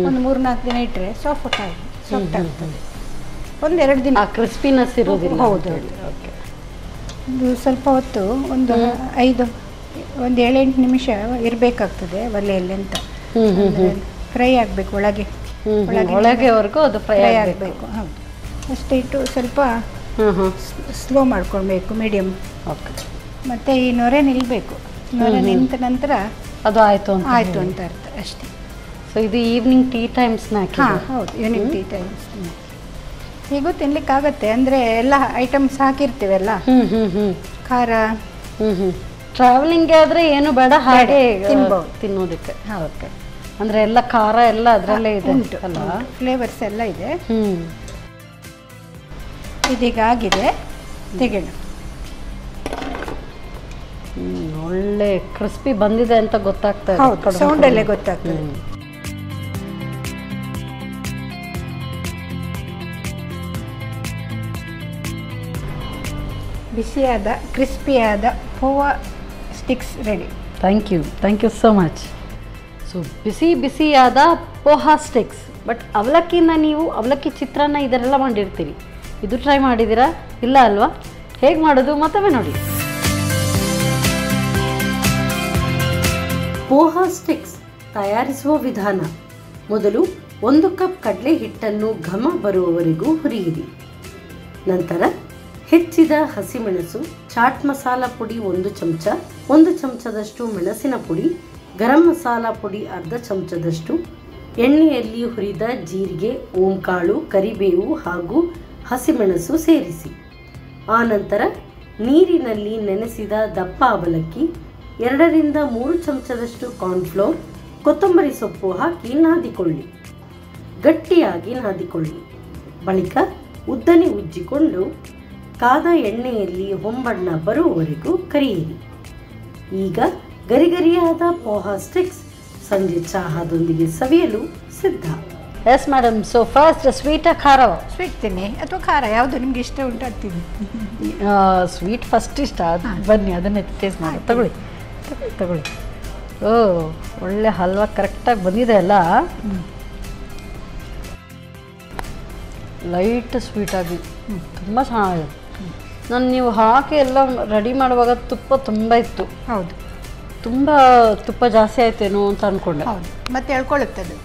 ಒಂದು 3-4 ದಿನ ಇಟ್ಟರೆ ಸಾಫ್ಟ್ ಆಗ್ತದೆ. 1-2 ದಿನ ಕ್ರಿಸ್ಪಿನೆಸ್ ಇರೋದಿಲ್ಲ. ಹೌದು. ಇದು ಸ್ವಲ್ಪ ಹೊತ್ತು ಒಂದು 7-8 ನಿಮಿಷ ಇರಬೇಕಾಗ್ತದೆ ಒಲೆಯಲ್ಲಿ ಅಂತ. ಫ್ರೈ ಆಗಬೇಕು, ಒಳಗೆವರೆಗೂ ಅದು ಫ್ರೈ ಆಗಬೇಕು. ಹೌದು, ಅಷ್ಟೇ ಇಟ್ಟು ಸ್ವಲ್ಪ ಸ್ಲೋ ಮಾಡ್ಕೊಳ್ಬೇಕು, ಮೀಡಿಯಮ್. ಮತ್ತು ಈ ನೊರೆ ನಿಲ್ಲಬೇಕು. ನೊರೆ ನಿಂತ ನಂತರ ಅದು ಆಯಿತು ಅಂತ ಅರ್ಥ ಅಷ್ಟೇ. ಸೊ ಇದು ಈವ್ನಿಂಗ್ ಟೀ ಟೈಮ್ ಸ್ನ್ಯಾಕ್? ಹೌದು, ಈವ್ನಿಂಗ್ ಟೀ ಟೈಮ್ ಹೀಗೂ ತಿನ್ಲಿಕ್ಕಾಗತ್ತೆ. ಅಂದರೆ ಎಲ್ಲ ಐಟಮ್ಸ್ ಹಾಕಿರ್ತೀವಲ್ಲ, ಖಾರ. ಟ್ರಾವೆಲಿಂಗ್ ಆದರೆ ಏನು ಬೇಡ, ಹಾಗೆ ತಿನ್ನೋದಕ್ಕೆ. ಓಕೆ. ಅಂದರೆ ಎಲ್ಲ ಖಾರ ಎಲ್ಲ ಅದರಲ್ಲೇ ಇದೆ ಉಂಟು ಅಲ್ಲ? ಫ್ಲೇವರ್ಸ್ ಎಲ್ಲ ಇದೆ. ಹ್ಞೂ, ಇದೀಗ ಆಗಿದೆ, ತೆಗೆದು. ಒಳ್ಳೆ ಕ್ರಿಸ್ಪಿ ಬಂದಿದೆ ಅಂತ ಗೊತ್ತಾಗ್ತಾ ಇದೆ. ಹೌದು, ಸೌಂಡಲ್ಲೇ ಗೊತ್ತಾಗ್ತದೆ. ಬಿಸಿಯಾದ ಕ್ರಿಸ್ಪಿಯಾದ poha sticks ready. Thank you so much. So ಬಿಸಿ ಬಿಸಿಯಾದ ಪೋಹಾ ಸ್ಟಿಕ್ಸ್. ಬಟ್ ಅವಲಕ್ಕಿನ ನೀವು ಅವಲಕ್ಕಿ ಚಿತ್ರಾನ್ನ ಇದನ್ನೆಲ್ಲ ಮಾಡಿರ್ತೀರಿ, ಇದು ಟ್ರೈ ಮಾಡಿದ್ದೀರಾ? ಇಲ್ಲ ಅಲ್ವಾ? ಹೇಗೆ ಮಾಡೋದು ಮತ್ತೊಮ್ಮೆ ನೋಡಿ. ಪೋಹಾ ಸ್ಟಿಕ್ಸ್ ತಯಾರಿಸುವ ವಿಧಾನ. ಮೊದಲು 1 ಕಪ್ ಕಡಲೆ ಹಿಟ್ಟನ್ನು ಘಮ ಬರುವವರೆಗೂ ಹುರಿಯಿರಿ. ನಂತರ ಹೆಚ್ಚಿದ ಹಸಿಮೆಣಸು, ಚಾಟ್ ಮಸಾಲ ಪುಡಿ 1 ಚಮಚ, 1 ಚಮಚದಷ್ಟು ಮೆಣಸಿನ ಪುಡಿ, ಗರಂ ಮಸಾಲ ಪುಡಿ ಅರ್ಧ ಚಮಚದಷ್ಟು, ಎಣ್ಣೆಯಲ್ಲಿ ಹುರಿದ ಜೀರಿಗೆ, ಓಂಕಾಳು, ಕರಿಬೇವು ಹಾಗೂ ಹಸಿಮೆಣಸು ಸೇರಿಸಿ. ಆನಂತರ ನೀರಿನಲ್ಲಿ ನೆನೆಸಿದ ದಪ್ಪ ಅವಲಕ್ಕಿ, 2 ರಿಂದ 3 ಚಮಚದಷ್ಟು ಕಾರ್ನ್ಫ್ಲೋರ್, ಕೊತ್ತಂಬರಿ ಸೊಪ್ಪು ಹಾಕಿ ನಾದಿಕೊಳ್ಳಿ. ಗಟ್ಟಿಯಾಗಿ ನಾದಿಕೊಳ್ಳಿ. ಬಳಿಕ ಉದ್ದನೆ ಉಜ್ಜಿಕೊಂಡು ಕಾದ ಎಣ್ಣೆಯಲ್ಲಿ ಹೊಂಬಣ್ಣ ಬರುವವರೆಗೂ ಕರಿಯಿರಿ. ಈಗ ಗರಿಗರಿಯಾದ ಪೋಹಾ ಸ್ಟಿಕ್ಸ್ ಸಂಜೆ ಚಹಾದೊಂದಿಗೆ ಸವಿಯಲು ಸಿದ್ಧ. Yes madam. So first sweet ಖಾರ? ಸ್ವೀಟ್ ತಿನ್ನಿ ಅಥವಾ ಖಾರ, ಯಾವುದು ನಿಮ್ಗೆ ಇಷ್ಟ ಉಂಟು ಅದು ತಿನ್ನಿ. ಸ್ವೀಟ್ ಫಸ್ಟ್ ಇಷ್ಟ, ಬನ್ನಿ ಅದನ್ನೇ ಟೇಸ್ಟ್ ಮಾಡಿ. ತಗೊಳ್ಳಿ. ಓ, ಒಳ್ಳೆ ಹಲ್ವಾ ಕರೆಕ್ಟಾಗಿ ಬಂದಿದೆ ಅಲ್ಲ. ಲೈಟ್ ಸ್ವೀಟಾಗಿ ತುಂಬ ಚೆನ್ನಾಗಿದೆ. ನಾನು ನೀವು ಹಾಕಿ ಎಲ್ಲ ರೆಡಿ ಮಾಡುವಾಗ ತುಪ್ಪ ತುಂಬ ಇತ್ತು. ಹೌದು, ತುಂಬ ತುಪ್ಪ ಜಾಸ್ತಿ ಆಯ್ತೇನೋ ಅಂತ ಅಂದ್ಕೊಂಡೆ. ಹೌದು, ಮತ್ತೆ ಎಳ್ಕೊಳ್ಳುತ್ತದೆ.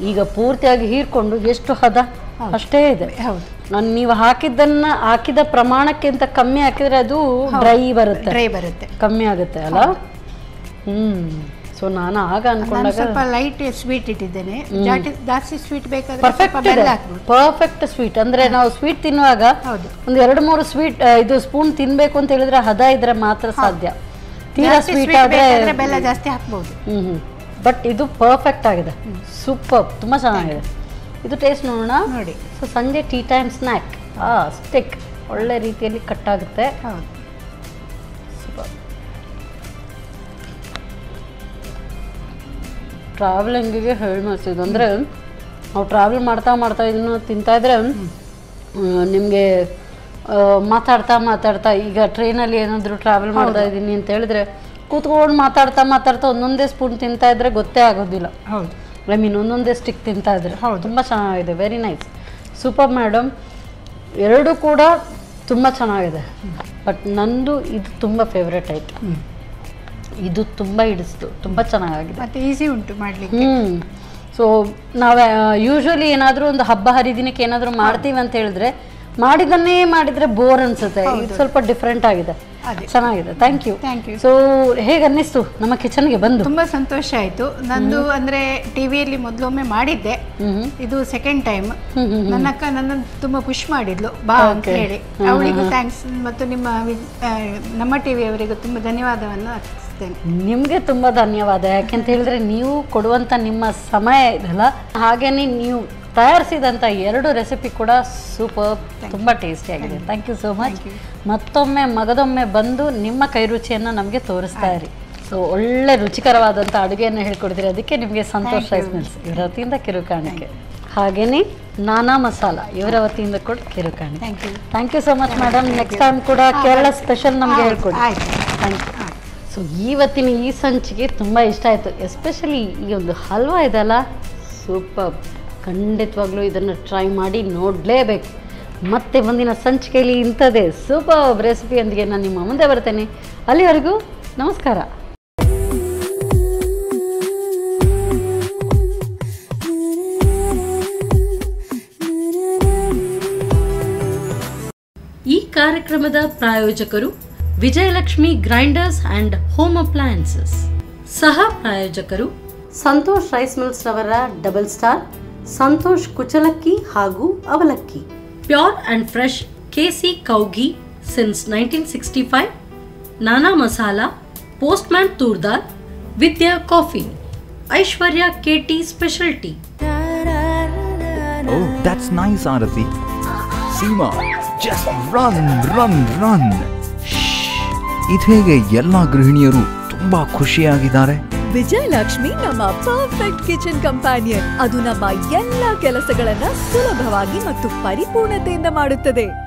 ಈಗ ಪೂರ್ತಿಯಾಗಿ ಹೀರ್ಕೊಂಡು ಎಷ್ಟು ಹದ ಅಷ್ಟೇ ಇದೆ. ಹೌದು, ನಾನು ನೀವು ಹಾಕಿದ ಪ್ರಮಾಣಕ್ಕಿಂತ ಕಮ್ಮಿ ಹಾಕಿದ್ರೆ ಅದು ಡ್ರೈ ಬರುತ್ತೆ, ಕಮ್ಮಿ ಆಗುತ್ತೆ ಅಲ್ಲ. ಸೊ ನಾನು ಆಗ ಅನ್ಕೊಂಡಾಗ ಸ್ವಲ್ಪ ಲೈಟ್ ಸ್ವೀಟ್ ಇಟ್ಟಿದ್ದೇನೆ. ಜಾಸ್ತಿ ಸ್ವೀಟ್ ಬೇಕಾದ್ರೆ ಪರ್ಫೆಕ್ಟ್ ಸ್ವೀಟ್. ಅಂದ್ರೆ ನಾವು ಸ್ವೀಟ್ ತಿನ್ನುವಾಗ ಒಂದು 2-3 ಸ್ವೀಟ್ ಇದು ಸ್ಪೂನ್ ತಿನ್ಬೇಕು ಅಂತ ಹೇಳಿದ್ರೆ ಹದ ಇದ್ರೆ ಮಾತ್ರ ಸಾಧ್ಯ. ತೀರಾ ಸ್ವೀಟ್ ಆದ್ರೆ ಬೆಲ್ಲ ಜಾಸ್ತಿ ಹಾಕ್ಬಹುದು. ಬಟ್ ಇದು ಪರ್ಫೆಕ್ಟ್ ಆಗಿದೆ, ಸೂಪರ್, ತುಂಬಾ ಚೆನ್ನಾಗಿದೆ. ಇದು ಟೇಸ್ಟ್ ನೋಡೋಣ ನೋಡಿ. ಸೊ ಸಂಜೆ ಟೀ ಟೈಮ್ ಸ್ನ್ಯಾಕ್ ಸ್ಟಿಕ್ ಒಳ್ಳೆ ರೀತಿಯಲ್ಲಿ ಕಟ್ ಆಗುತ್ತೆ. ಟ್ರಾವೆಲಿಂಗಿಗೆ ಹೇಳಿ ಮಾಡ್ತಿದ್ದು ಅಂದರೆ ನಾವು ಟ್ರಾವೆಲ್ ಮಾಡ್ತಾ ಇದನ್ನು ತಿಂತಾಯಿದ್ರೆ ನಿಮಗೆ ಮಾತಾಡ್ತಾ ಈಗ ಟ್ರೈನಲ್ಲಿ ಏನಾದರೂ ಟ್ರಾವೆಲ್ ಮಾಡ್ತಾ ಇದ್ದೀನಿ ಅಂತ ಹೇಳಿದ್ರೆ ಕೂತ್ಕೊಂಡು ಮಾತಾಡ್ತಾ ಒಂದೊಂದೇ ಸ್ಪೂನ್ ತಿಂತಾ ಇದ್ರೆ ಗೊತ್ತೇ ಆಗೋದಿಲ್ಲ. ಹೌದು, ಐ ಮೀನ್ ಒಂದೊಂದೇ ಸ್ಟಿಕ್ ತಿಂತಾ ಇದ್ರೆ. ತುಂಬ ಚೆನ್ನಾಗಿದೆ, ವೆರಿ ನೈಸ್, ಸೂಪರ್ ಮೇಡಮ್. ಎರಡೂ ಕೂಡ ತುಂಬ ಚೆನ್ನಾಗಿದೆ. ಬಟ್ ನಂದು ಇದು ತುಂಬ ಫೇವ್ರೇಟ್ ಆಯಿತು. ಇದು ತುಂಬ ಹಿಡಿಸ್ತು, ತುಂಬ ಚೆನ್ನಾಗಿದೆ, ಮತ್ತೆ ಈಸಿ ಉಂಟು ಮಾಡಲಿಕ್ಕೆ. ಸೊ ನಾವು ಯೂಶ್ವಲಿ ಏನಾದರೂ ಒಂದು ಹಬ್ಬ ಹರಿದಿನಕ್ಕೆ ಏನಾದರೂ ಮಾಡ್ತೀವಿ ಅಂತ ಹೇಳಿದ್ರೆ ಮಾಡಿದನ್ನೇ ಮಾಡಿದರೆ ಬೋರ್ ಅನಿಸುತ್ತೆ. ಇದು ಸ್ವಲ್ಪ ಡಿಫ್ರೆಂಟ್ ಆಗಿದೆ, ಚೆನ್ನಾಗಿದೆ. Thank you. ಸೊ ಹೇಗೆ ಅನ್ನಿಸ್ತು ನಮ್ಮ ಕಿಚನ್ಗೆ ಬಂದು? ತುಂಬ ಸಂತೋಷ ಆಯಿತು. ನಂದು ಅಂದರೆ ಟಿವಿಯಲ್ಲಿ ಮೊದಲೊಮ್ಮೆ ಮಾಡಿದ್ದೆ, ಇದು ಸೆಕೆಂಡ್ ಟೈಮ್. ನನ್ನ ಅಕ್ಕ ನನ್ನನ್ನು ತುಂಬ ಖುಷಿ ಮಾಡಿದ್ಲು, ಬಾ ಅಂತ ಹೇಳಿ. ಅವಳಿಗೂ ಥ್ಯಾಂಕ್ಸ್, ಮತ್ತು ನಮ್ಮ ಟಿವಿಯವರಿಗೂ ತುಂಬ ಧನ್ಯವಾದವನ್ನು ಅರ್ಪಿಸ್ತೇನೆ. ನಿಮಗೆ ತುಂಬ ಧನ್ಯವಾದ. ಯಾಕೆಂತ ಹೇಳಿದ್ರೆ ನೀವು ಕೊಡುವಂಥ ನಿಮ್ಮ ಸಮಯ ಇದೆಲ್ಲ, ಹಾಗೇನೆ ನೀವು ತಯಾರಿಸಿದಂಥ 2 ರೆಸಿಪಿ ಕೂಡ ಸೂಪರ್, ತುಂಬ ಟೇಸ್ಟಿಯಾಗಿದೆ. Thank you so much. ಮತ್ತೊಮ್ಮೆ ಮಗದೊಮ್ಮೆ ಬಂದು ನಿಮ್ಮ ಕೈ ರುಚಿಯನ್ನು ನಮಗೆ ತೋರಿಸ್ತಾ ಇರಿ. ಸೊ ಒಳ್ಳೆ ರುಚಿಕರವಾದಂಥ ಅಡುಗೆಯನ್ನು ಹೇಳ್ಕೊಡ್ತೀರಿ, ಅದಕ್ಕೆ ನಿಮಗೆ ಸಂತೋಷ ರೈಸ್ ಮಿಲ್ಸ್ ಇವರ ವತಿಯಿಂದ ಕಿರುಕಾಣಿಕೆ. ಹಾಗೆಯೇ ನಾನಾ ಮಸಾಲ ಇವರ ವತಿಯಿಂದ ಕೂಡ ಕಿರುಕಾಣಿಕೆ. Thank you so much madam. Next time ಕೂಡ ಕೇರಳ ಸ್ಪೆಷಲ್ ನಮಗೆ ಹೇಳ್ಕೊಡಿ. Thank you. ಸೊ ಇವತ್ತಿನ ಈ ಸಂಚಿಕೆ ತುಂಬ ಇಷ್ಟ ಆಯಿತು. ಎಸ್ಪೆಷಲಿ ಈ ಒಂದು ಹಲ್ವಾ ಇದೆಲ್ಲ ಸೂಪರ್. ಖಂಡಿತವಾಗ್ಲೂ ಇದನ್ನು ಟ್ರೈ ಮಾಡಿ ನೋಡಲೇಬೇಕು. ಮತ್ತೆ ಮುಂದಿನ ಸಂಚಿಕೆಯಲ್ಲಿ ಇಂಥದ್ದೇ ಸೂಪರ್ ರೆಸಿಪಿಯೊಂದಿಗೆ ನಾನು ನಿಮ್ಮ ಮುಂದೆ ಬರ್ತೇನೆ. ಅಲ್ಲಿವರೆಗೂ ನಮಸ್ಕಾರ. ಈ ಕಾರ್ಯಕ್ರಮದ ಪ್ರಾಯೋಜಕರು Vijayalakshmi grinders and home appliances. ಸಹ ಪ್ರಾಯೋಜಕರು ಸಂತೋಷ್ ರೈಸ್ ಮಿಲ್ಸ್ ರವರ ಡಬಲ್ ಸ್ಟಾರ್, ಸಂತೋಷ್ ಕುಚಲಕ್ಕಿ ಹಾಗೂ ಅವಲಕ್ಕಿ, ಪ್ಯೂರ್ ಅಂಡ್ ಫ್ರೆಶ್ ಕೆಸಿ ಕೌಘಿ ಸಿನ್ಸ್ 1965, ನಾನಾ ಮಸಾಲಾ, ಪೋಸ್ಟ್ಮ್ಯಾನ್ ತೂರ್ದಾರ್, Vidya coffee. Aishwarya KT speciality. Oh, that's nice, Arati. Seema, just run, run, run. ಇದೇಗೆ ಎಲ್ಲ ಗೃಹಿಣಿಯರು ತುಂಬಾ ಖುಷಿಯಾಗಿದ್ದಾರೆ. ವಿಜಯಲಕ್ಷ್ಮಿ ನಮ್ಮ ಪರ್ಫೆಕ್ಟ್ ಕಿಚನ್ ಕಂಪ್ಯಾನಿಯನ್. ಅದು ನಮ್ಮ ಎಲ್ಲ ಕೆಲಸಗಳನ್ನ ಸುಲಭವಾಗಿ ಮತ್ತು ಪರಿಪೂರ್ಣತೆಯಿಂದ ಮಾಡುತ್ತದೆ.